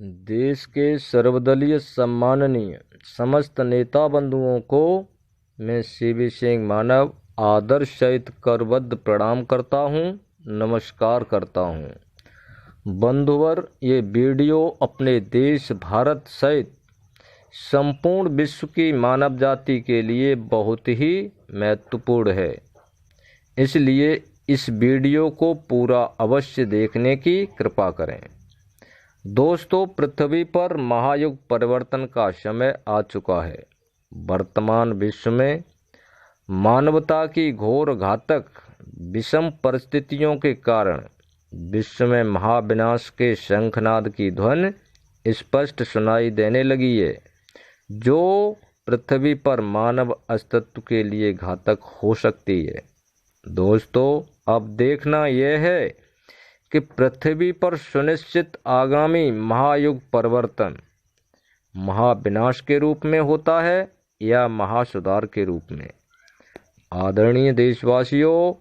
देश के सर्वदलीय सम्माननीय समस्त नेता बंधुओं को मैं सीवी सिंह मानव आदर सहित करबद्ध प्रणाम करता हूं, नमस्कार करता हूं। बंधुवर, ये वीडियो अपने देश भारत सहित संपूर्ण विश्व की मानव जाति के लिए बहुत ही महत्वपूर्ण है, इसलिए इस वीडियो को पूरा अवश्य देखने की कृपा करें। दोस्तों, पृथ्वी पर महायुग परिवर्तन का समय आ चुका है। वर्तमान विश्व में मानवता की घोर घातक विषम परिस्थितियों के कारण विश्व में महाविनाश के शंखनाद की ध्वनि स्पष्ट सुनाई देने लगी है, जो पृथ्वी पर मानव अस्तित्व के लिए घातक हो सकती है। दोस्तों, अब देखना यह है कि पृथ्वी पर सुनिश्चित आगामी महायुग परिवर्तन महाविनाश के रूप में होता है या महासुधार के रूप में। आदरणीय देशवासियों,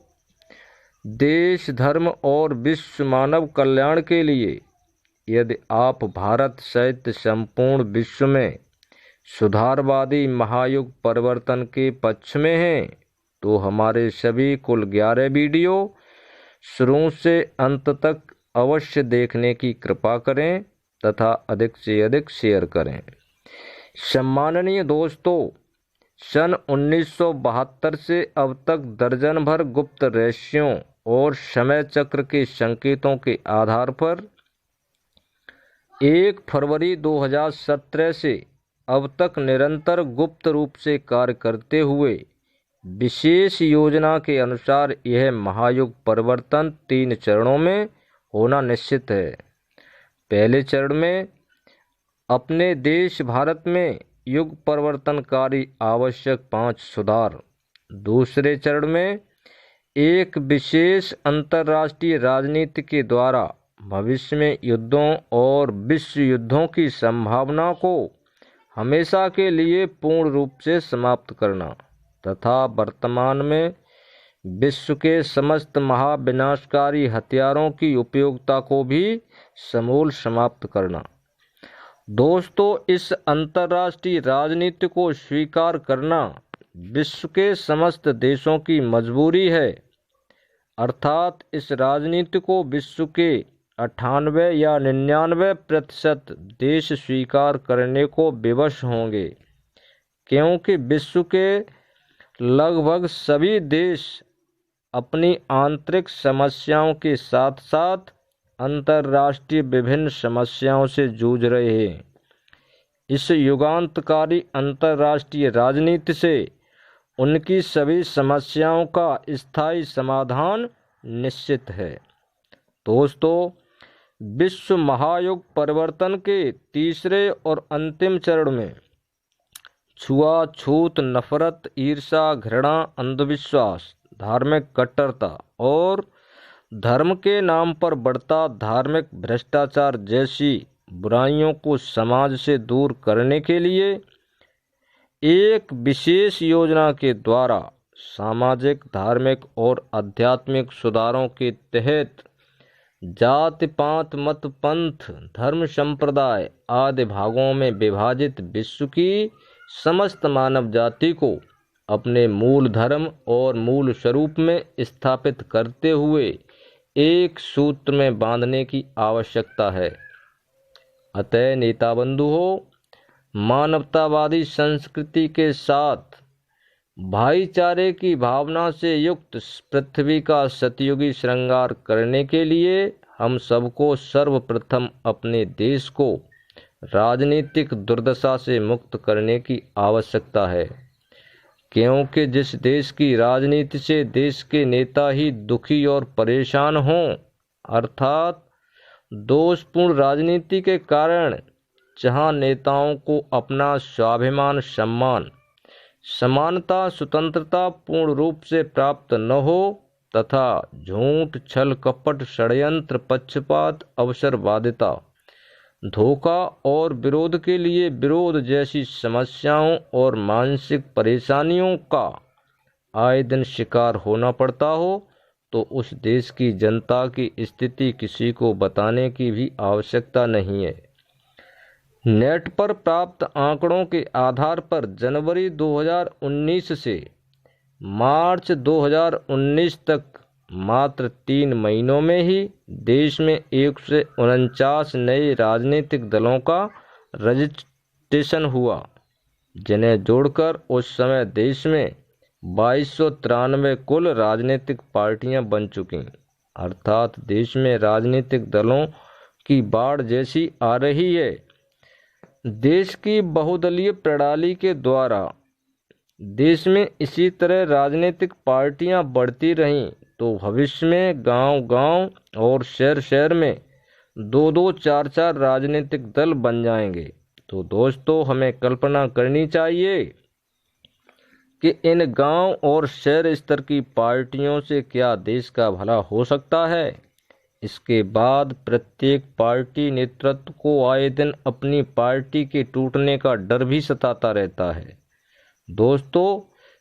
देश, धर्म और विश्व मानव कल्याण के लिए यदि आप भारत सहित संपूर्ण विश्व में सुधारवादी महायुग परिवर्तन के पक्ष में हैं, तो हमारे सभी कुल 11 वीडियो शुरू से अंत तक अवश्य देखने की कृपा करें तथा अधिक से अधिक शेयर करें। सम्माननीय दोस्तों, सन 1972 से अब तक दर्जन भर गुप्त रहस्यों और समय चक्र के संकेतों के आधार पर 1 फरवरी 2017 से अब तक निरंतर गुप्त रूप से कार्य करते हुए विशेष योजना के अनुसार यह महायुग परिवर्तन 3 चरणों में होना निश्चित है। पहले चरण में अपने देश भारत में युग परिवर्तनकारी आवश्यक 5 सुधार। दूसरे चरण में एक विशेष अंतर्राष्ट्रीय राजनीति के द्वारा भविष्य में युद्धों और विश्व युद्धों की संभावना को हमेशा के लिए पूर्ण रूप से समाप्त करना तथा वर्तमान में विश्व के समस्त महाविनाशकारी हथियारों की उपयोगिता को भी समूल समाप्त करना। दोस्तों, इस अंतर्राष्ट्रीय राजनीति को स्वीकार करना विश्व के समस्त देशों की मजबूरी है, अर्थात इस राजनीति को विश्व के 98 या 99% देश स्वीकार करने को विवश होंगे, क्योंकि विश्व के लगभग सभी देश अपनी आंतरिक समस्याओं के साथ साथ अंतर्राष्ट्रीय विभिन्न समस्याओं से जूझ रहे हैं। इस युगांतकारी अंतर्राष्ट्रीय राजनीति से उनकी सभी समस्याओं का स्थायी समाधान निश्चित है। दोस्तों, विश्व महायुग परिवर्तन के तीसरे और अंतिम चरण में छुआछूत, नफरत, ईर्ष्या, घृणा, अंधविश्वास, धार्मिक कट्टरता और धर्म के नाम पर बढ़ता धार्मिक भ्रष्टाचार जैसी बुराइयों को समाज से दूर करने के लिए एक विशेष योजना के द्वारा सामाजिक, धार्मिक और आध्यात्मिक सुधारों के तहत जाति, पात, मत, पंथ, धर्म, संप्रदाय आदि भागों में विभाजित विश्व की समस्त मानव जाति को अपने मूल धर्म और मूल स्वरूप में स्थापित करते हुए एक सूत्र में बांधने की आवश्यकता है। अतः नेता बंधुओं, मानवतावादी संस्कृति के साथ भाईचारे की भावना से युक्त पृथ्वी का सतयुगी श्रृंगार करने के लिए हम सबको सर्वप्रथम अपने देश को राजनीतिक दुर्दशा से मुक्त करने की आवश्यकता है, क्योंकि जिस देश की राजनीति से देश के नेता ही दुखी और परेशान हों, अर्थात दोषपूर्ण राजनीति के कारण जहां नेताओं को अपना स्वाभिमान, सम्मान, समानता, स्वतंत्रता पूर्ण रूप से प्राप्त न हो तथा झूठ, छल, कपट, षड्यंत्र, पक्षपात, अवसरवादिता, धोखा और विरोध के लिए विरोध जैसी समस्याओं और मानसिक परेशानियों का आए दिन शिकार होना पड़ता हो, तो उस देश की जनता की स्थिति किसी को बताने की भी आवश्यकता नहीं है। नेट पर प्राप्त आंकड़ों के आधार पर जनवरी 2019 से मार्च 2019 तक मात्र 3 महीनों में ही देश में 149 नए राजनीतिक दलों का रजिस्ट्रेशन हुआ, जिन्हें जोड़कर उस समय देश में 2293 कुल राजनीतिक पार्टियां बन चुकीं। अर्थात देश में राजनीतिक दलों की बाढ़ जैसी आ रही है। देश की बहुदलीय प्रणाली के द्वारा देश में इसी तरह राजनीतिक पार्टियां बढ़ती रहीं तो भविष्य में गांव-गांव और शहर-शहर में 2-2, 4-4 राजनीतिक दल बन जाएंगे। तो दोस्तों, हमें कल्पना करनी चाहिए कि इन गांव और शहर स्तर की पार्टियों से क्या देश का भला हो सकता है। इसके बाद प्रत्येक पार्टी नेतृत्व को आए दिन अपनी पार्टी के टूटने का डर भी सताता रहता है। दोस्तों,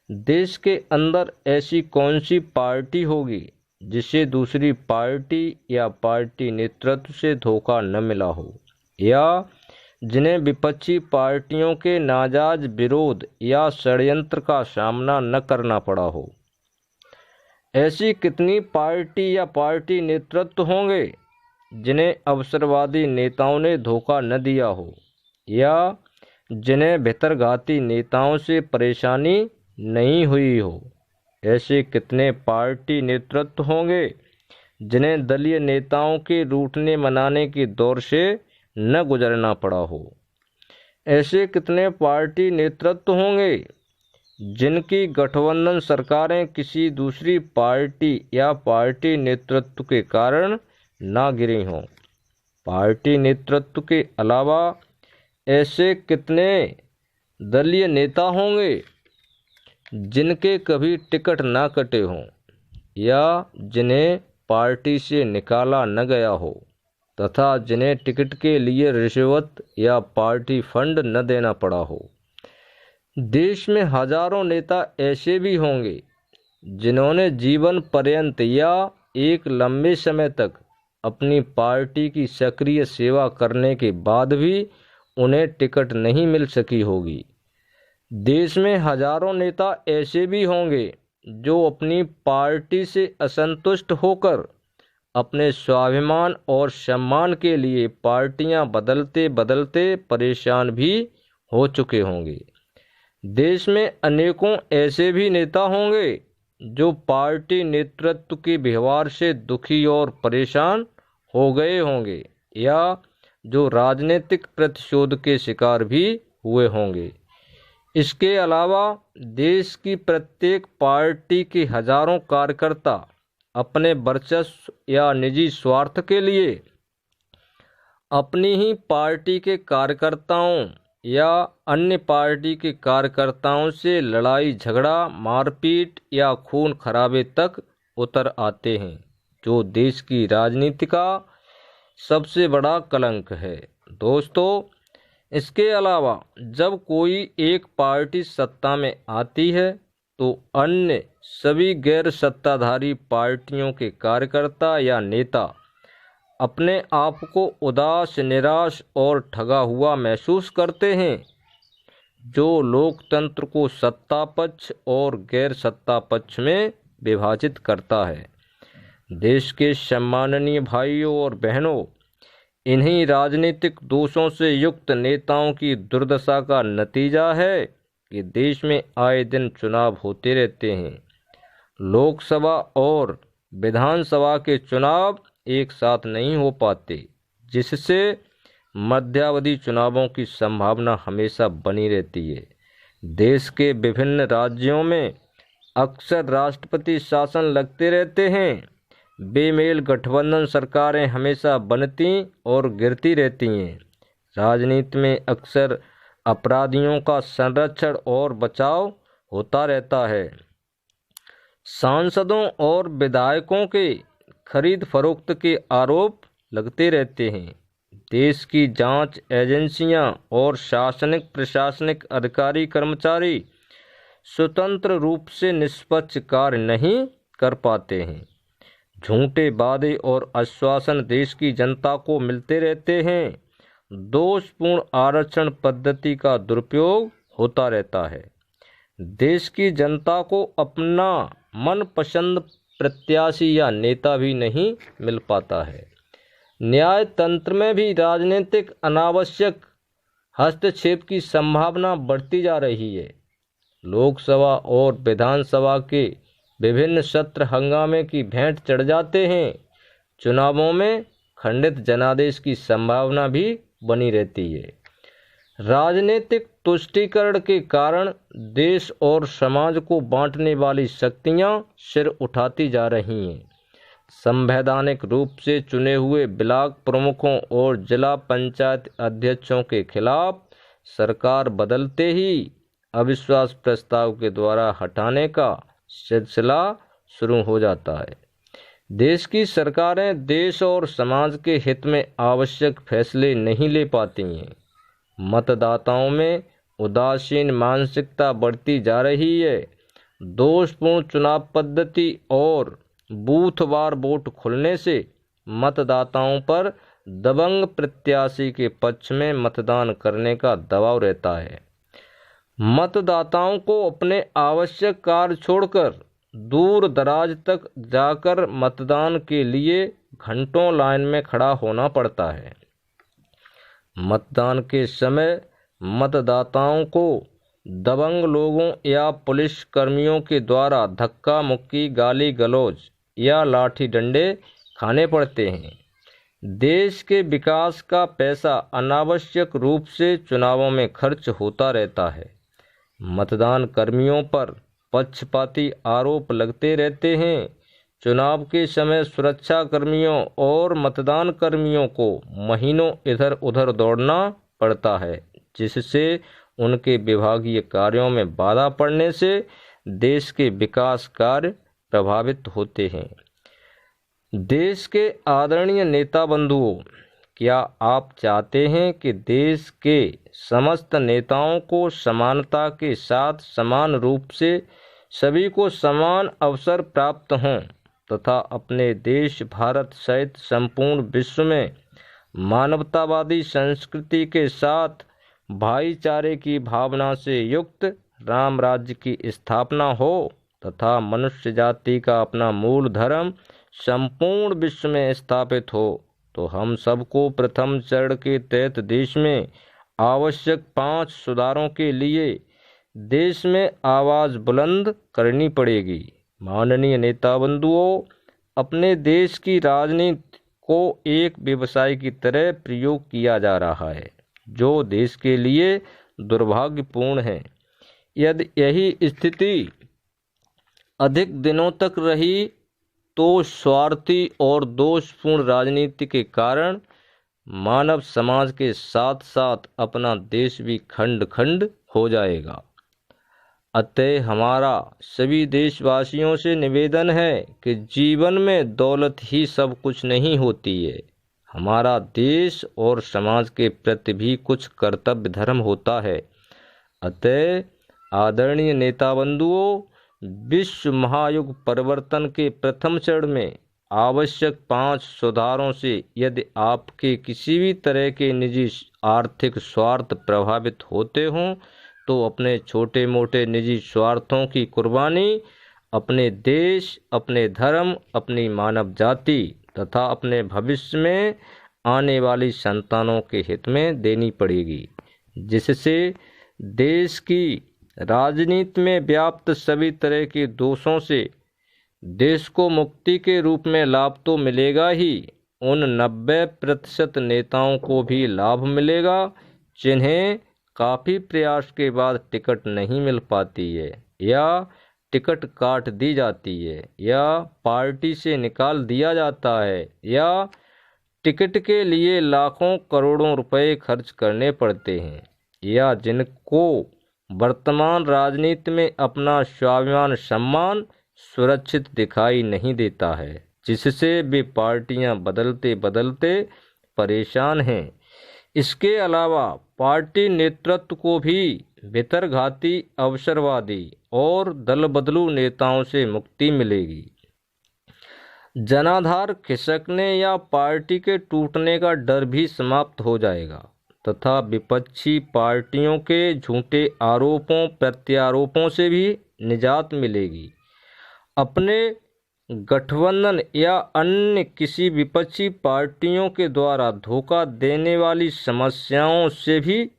देश के अंदर ऐसी कौन सी पार्टी होगी जिसे दूसरी पार्टी या पार्टी नेतृत्व से धोखा न मिला हो, या जिन्हें विपक्षी पार्टियों के नाजायज विरोध या षड्यंत्र का सामना न करना पड़ा हो। ऐसी कितनी पार्टी या पार्टी नेतृत्व होंगे जिन्हें अवसरवादी नेताओं ने धोखा न दिया हो, या जिन्हें भितरघाती नेताओं से परेशानी नहीं हुई हो। ऐसे कितने पार्टी नेतृत्व होंगे जिन्हें दलीय नेताओं के रूठने मनाने के दौर से न गुजरना पड़ा हो। ऐसे कितने पार्टी नेतृत्व होंगे जिनकी गठबंधन सरकारें किसी दूसरी पार्टी या पार्टी नेतृत्व के कारण ना गिरी हों। पार्टी नेतृत्व के अलावा ऐसे कितने दलीय नेता होंगे जिनके कभी टिकट ना कटे हों, या जिन्हें पार्टी से निकाला न गया हो, तथा जिन्हें टिकट के लिए रिश्वत या पार्टी फंड न देना पड़ा हो। देश में हजारों नेता ऐसे भी होंगे जिन्होंने जीवन पर्यंत या एक लंबे समय तक अपनी पार्टी की सक्रिय सेवा करने के बाद भी उन्हें टिकट नहीं मिल सकी होगी। देश में हजारों नेता ऐसे भी होंगे जो अपनी पार्टी से असंतुष्ट होकर अपने स्वाभिमान और सम्मान के लिए पार्टियां बदलते बदलते परेशान भी हो चुके होंगे। देश में अनेकों ऐसे भी नेता होंगे जो पार्टी नेतृत्व के व्यवहार से दुखी और परेशान हो गए होंगे, या जो राजनीतिक प्रतिशोध के शिकार भी हुए होंगे। इसके अलावा देश की प्रत्येक पार्टी के हजारों कार्यकर्ता अपने वर्चस्व या निजी स्वार्थ के लिए अपनी ही पार्टी के कार्यकर्ताओं या अन्य पार्टी के कार्यकर्ताओं से लड़ाई झगड़ा, मारपीट या खून खराबे तक उतर आते हैं, जो देश की राजनीति का सबसे बड़ा कलंक है। दोस्तों, इसके अलावा जब कोई एक पार्टी सत्ता में आती है तो अन्य सभी गैर सत्ताधारी पार्टियों के कार्यकर्ता या नेता अपने आप को उदास, निराश और ठगा हुआ महसूस करते हैं, जो लोकतंत्र को सत्ता पक्ष और गैर सत्ता पक्ष में विभाजित करता है। देश के सम्माननीय भाइयों और बहनों, इन्हीं राजनीतिक दोषों से युक्त नेताओं की दुर्दशा का नतीजा है कि देश में आए दिन चुनाव होते रहते हैं। लोकसभा और विधानसभा के चुनाव एक साथ नहीं हो पाते, जिससे मध्यावधि चुनावों की संभावना हमेशा बनी रहती है। देश के विभिन्न राज्यों में अक्सर राष्ट्रपति शासन लगते रहते हैं। बेमेल गठबंधन सरकारें हमेशा बनती और गिरती रहती हैं। राजनीति में अक्सर अपराधियों का संरक्षण और बचाव होता रहता है। सांसदों और विधायकों के खरीद फरोख्त के आरोप लगते रहते हैं। देश की जांच एजेंसियां और शासनिक प्रशासनिक अधिकारी कर्मचारी स्वतंत्र रूप से निष्पक्ष कार्य नहीं कर पाते हैं। झूठे वादे और आश्वासन देश की जनता को मिलते रहते हैं। दोषपूर्ण आरक्षण पद्धति का दुरुपयोग होता रहता है। देश की जनता को अपना मनपसंद प्रत्याशी या नेता भी नहीं मिल पाता है। न्याय तंत्र में भी राजनीतिक अनावश्यक हस्तक्षेप की संभावना बढ़ती जा रही है। लोकसभा और विधानसभा के विभिन्न सत्र हंगामे की भेंट चढ़ जाते हैं। चुनावों में खंडित जनादेश की संभावना भी बनी रहती है। राजनीतिक तुष्टीकरण के कारण देश और समाज को बांटने वाली शक्तियां सिर उठाती जा रही हैं। संवैधानिक रूप से चुने हुए ब्लॉक प्रमुखों और जिला पंचायत अध्यक्षों के खिलाफ सरकार बदलते ही अविश्वास प्रस्ताव के द्वारा हटाने का सिलसिला शुरू हो जाता है। देश की सरकारें देश और समाज के हित में आवश्यक फैसले नहीं ले पाती हैं। मतदाताओं में उदासीन मानसिकता बढ़ती जा रही है। दोषपूर्ण चुनाव पद्धति और बूथवार वोट खुलने से मतदाताओं पर दबंग प्रत्याशी के पक्ष में मतदान करने का दबाव रहता है। मतदाताओं को अपने आवश्यक कार्य छोड़कर दूर दराज तक जाकर मतदान के लिए घंटों लाइन में खड़ा होना पड़ता है। मतदान के समय मतदाताओं को दबंग लोगों या पुलिस कर्मियों के द्वारा धक्का मुक्की, गाली गलौज या लाठी डंडे खाने पड़ते हैं। देश के विकास का पैसा अनावश्यक रूप से चुनावों में खर्च होता रहता है। मतदान कर्मियों पर पक्षपाती आरोप लगते रहते हैं। चुनाव के समय सुरक्षा कर्मियों और मतदान कर्मियों को महीनों इधर उधर दौड़ना पड़ता है, जिससे उनके विभागीय कार्यों में बाधा पड़ने से देश के विकास कार्य प्रभावित होते हैं। देश के आदरणीय नेता बंधुओं, क्या आप चाहते हैं कि देश के समस्त नेताओं को समानता के साथ समान रूप से सभी को समान अवसर प्राप्त हों तथा अपने देश भारत सहित संपूर्ण विश्व में मानवतावादी संस्कृति के साथ भाईचारे की भावना से युक्त राम राज्य की स्थापना हो तथा मनुष्य जाति का अपना मूल धर्म संपूर्ण विश्व में स्थापित हो, तो हम सबको प्रथम चरण के तहत देश में आवश्यक 5 सुधारों के लिए देश में आवाज़ बुलंद करनी पड़ेगी। माननीय नेता बंधुओं, अपने देश की राजनीति को एक व्यवसाय की तरह प्रयोग किया जा रहा है, जो देश के लिए दुर्भाग्यपूर्ण है। यदि यही स्थिति अधिक दिनों तक रही तो स्वार्थी और दोषपूर्ण राजनीति के कारण मानव समाज के साथ साथ अपना देश भी खंड खंड हो जाएगा। अतः हमारा सभी देशवासियों से निवेदन है कि जीवन में दौलत ही सब कुछ नहीं होती है। हमारा देश और समाज के प्रति भी कुछ कर्तव्य धर्म होता है। अतः आदरणीय नेता बंधुओं, विश्व महायुग परिवर्तन के प्रथम चरण में आवश्यक 5 सुधारों से यदि आपके किसी भी तरह के निजी आर्थिक स्वार्थ प्रभावित होते हों, तो अपने छोटे मोटे निजी स्वार्थों की कुर्बानी अपने देश, अपने धर्म, अपनी मानव जाति तथा अपने भविष्य में आने वाली संतानों के हित में देनी पड़ेगी, जिससे देश की राजनीति में व्याप्त सभी तरह के दोषों से देश को मुक्ति के रूप में लाभ तो मिलेगा ही, उन 90% नेताओं को भी लाभ मिलेगा जिन्हें काफ़ी प्रयास के बाद टिकट नहीं मिल पाती है या टिकट काट दी जाती है या पार्टी से निकाल दिया जाता है या टिकट के लिए लाखों करोड़ों रुपए खर्च करने पड़ते हैं, या जिनको वर्तमान राजनीति में अपना स्वाभिमान सम्मान सुरक्षित दिखाई नहीं देता है, जिससे वे पार्टियां बदलते बदलते परेशान हैं। इसके अलावा पार्टी नेतृत्व को भी भीतरघाती, अवसरवादी और दल बदलू नेताओं से मुक्ति मिलेगी। जनाधार खिसकने या पार्टी के टूटने का डर भी समाप्त हो जाएगा। तथा विपक्षी पार्टियों के झूठे आरोपों प्रत्यारोपों से भी निजात मिलेगी। अपने गठबंधन या अन्य किसी विपक्षी पार्टियों के द्वारा धोखा देने वाली समस्याओं से भी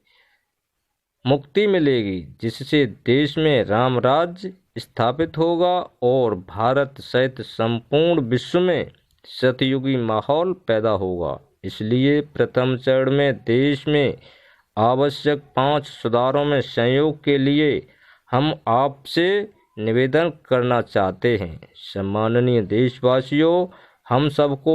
मुक्ति मिलेगी, जिससे देश में राम राज्य स्थापित होगा और भारत सहित संपूर्ण विश्व में सतयुगी माहौल पैदा होगा। इसलिए प्रथम चरण में देश में आवश्यक 5 सुधारों में सहयोग के लिए हम आपसे निवेदन करना चाहते हैं। सम्माननीय देशवासियों, हम सबको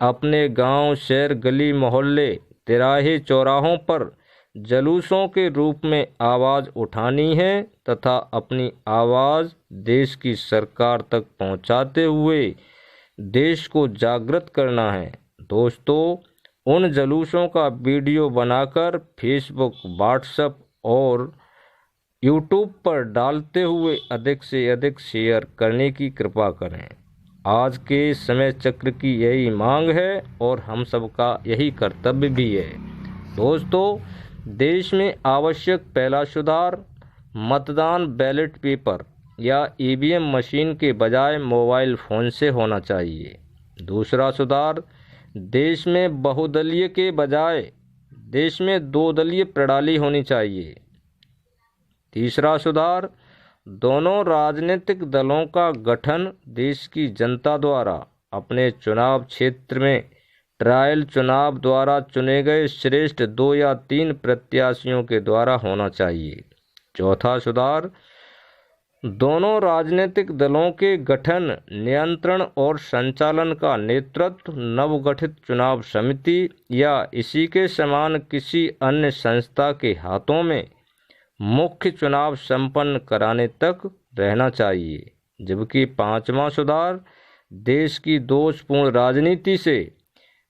अपने गांव, शहर, गली, मोहल्ले, तिराहे, चौराहों पर जुलूसों के रूप में आवाज़ उठानी है तथा अपनी आवाज़ देश की सरकार तक पहुंचाते हुए देश को जागृत करना है। दोस्तों, उन जुलूसों का वीडियो बनाकर फेसबुक, व्हाट्सएप और यूट्यूब पर डालते हुए अधिक से अधिक शेयर करने की कृपा करें। आज के समय चक्र की यही मांग है और हम सबका यही कर्तव्य भी है। दोस्तों, देश में आवश्यक पहला सुधार मतदान बैलेट पेपर या ईवीएम मशीन के बजाय मोबाइल फ़ोन से होना चाहिए। दूसरा सुधार, देश में बहुदलीय के बजाय देश में 2 दलीय प्रणाली होनी चाहिए। तीसरा सुधार, दोनों राजनीतिक दलों का गठन देश की जनता द्वारा अपने चुनाव क्षेत्र में ट्रायल चुनाव द्वारा चुने गए श्रेष्ठ 2 या 3 प्रत्याशियों के द्वारा होना चाहिए। चौथा सुधार, दोनों राजनीतिक दलों के गठन, नियंत्रण और संचालन का नेतृत्व नवगठित चुनाव समिति या इसी के समान किसी अन्य संस्था के हाथों में मुख्य चुनाव संपन्न कराने तक रहना चाहिए। जबकि 5वां सुधार, देश की दोषपूर्ण राजनीति से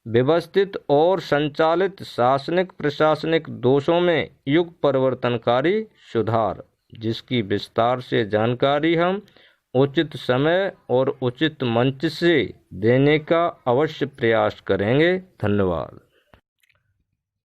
व्यवस्थित और संचालित शासनिक प्रशासनिक दोषों में युग परिवर्तनकारी सुधार, जिसकी विस्तार से जानकारी हम उचित समय और उचित मंच से देने का अवश्य प्रयास करेंगे। धन्यवाद।